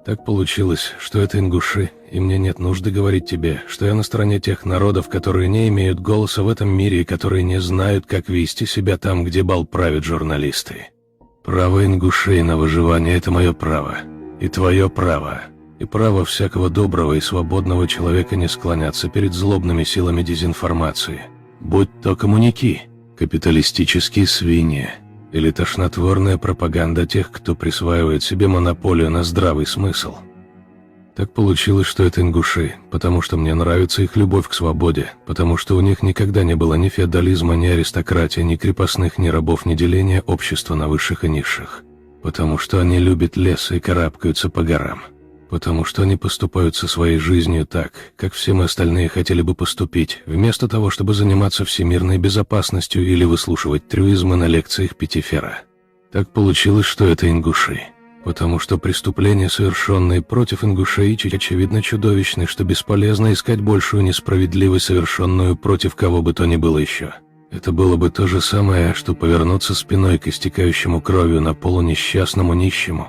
Так получилось, что это ингуши, и мне нет нужды говорить тебе, что я на стороне тех народов, которые не имеют голоса в этом мире и которые не знают, как вести себя там, где бал правят журналисты. Право ингушей на выживание – это мое право. И твое право. И право всякого доброго и свободного человека не склоняться перед злобными силами дезинформации. Будь то коммуники, капиталистические свиньи, или тошнотворная пропаганда тех, кто присваивает себе монополию на здравый смысл. Так получилось, что это ингуши, потому что мне нравится их любовь к свободе, потому что у них никогда не было ни феодализма, ни аристократии, ни крепостных, ни рабов, ни деления общества на высших и низших. Потому что они любят лес и карабкаются по горам. Потому что они поступают со своей жизнью так, как все мы остальные хотели бы поступить, вместо того, чтобы заниматься всемирной безопасностью или выслушивать трюизмы на лекциях Петтифера. Так получилось, что это ингуши. Потому что преступления, совершенные против ингушей, очевидно чудовищны, что бесполезно искать большую несправедливость, совершенную против кого бы то ни было еще. Это было бы то же самое, что повернуться спиной к истекающему кровью на полу несчастному нищему.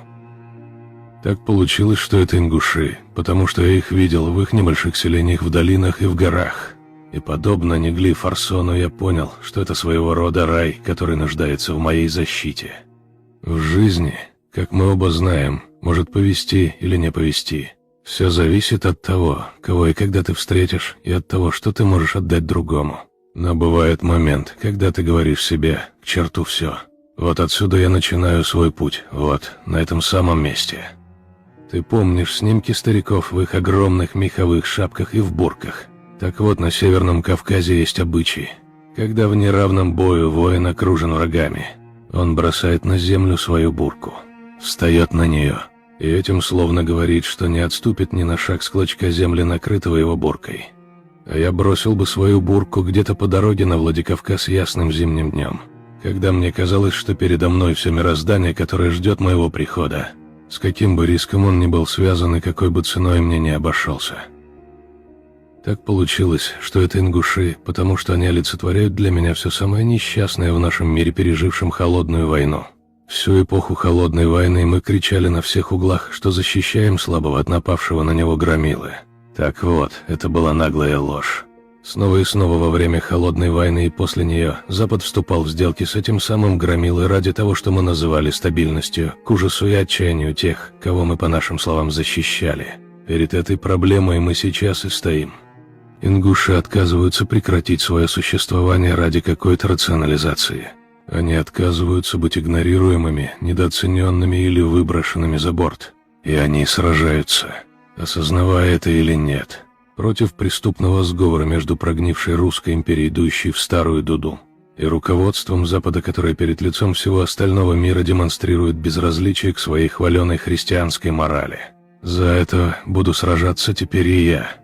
Так получилось, что это ингуши, потому что я их видел в их небольших селениях в долинах и в горах. И подобно Нигли Фарсону я понял, что это своего рода рай, который нуждается в моей защите. В жизни, как мы оба знаем, может повести или не повести. Все зависит от того, кого и когда ты встретишь, и от того, что ты можешь отдать другому. Но бывает момент, когда ты говоришь себе «к черту все». Вот отсюда я начинаю свой путь, вот, на этом самом месте. Ты помнишь снимки стариков в их огромных меховых шапках и в бурках? Так вот, на Северном Кавказе есть обычай. Когда в неравном бою воин окружен врагами, он бросает на землю свою бурку, встает на нее, и этим словно говорит, что не отступит ни на шаг с клочка земли, накрытого его буркой. А я бросил бы свою бурку где-то по дороге на Владикавказ ясным зимним днем, когда мне казалось, что передо мной все мироздание, которое ждет моего прихода, с каким бы риском он ни был связан и какой бы ценой мне не обошелся. Так получилось, что это ингуши, потому что они олицетворяют для меня все самое несчастное в нашем мире, пережившем холодную войну. Всю эпоху холодной войны мы кричали на всех углах, что защищаем слабого от напавшего на него громилы. Так вот, это была наглая ложь. Снова и снова во время холодной войны и после нее Запад вступал в сделки с этим самым громилой ради того, что мы называли стабильностью, к ужасу и отчаянию тех, кого мы, по нашим словам, защищали. Перед этой проблемой мы сейчас и стоим. Ингуши отказываются прекратить свое существование ради какой-то рационализации. Они отказываются быть игнорируемыми, недооцененными или выброшенными за борт. И они сражаются, осознавая это или нет, против преступного сговора между прогнившей русской империей, идущей в старую дуду, и руководством Запада, которое перед лицом всего остального мира демонстрирует безразличие к своей хваленой христианской морали. За это буду сражаться теперь и я.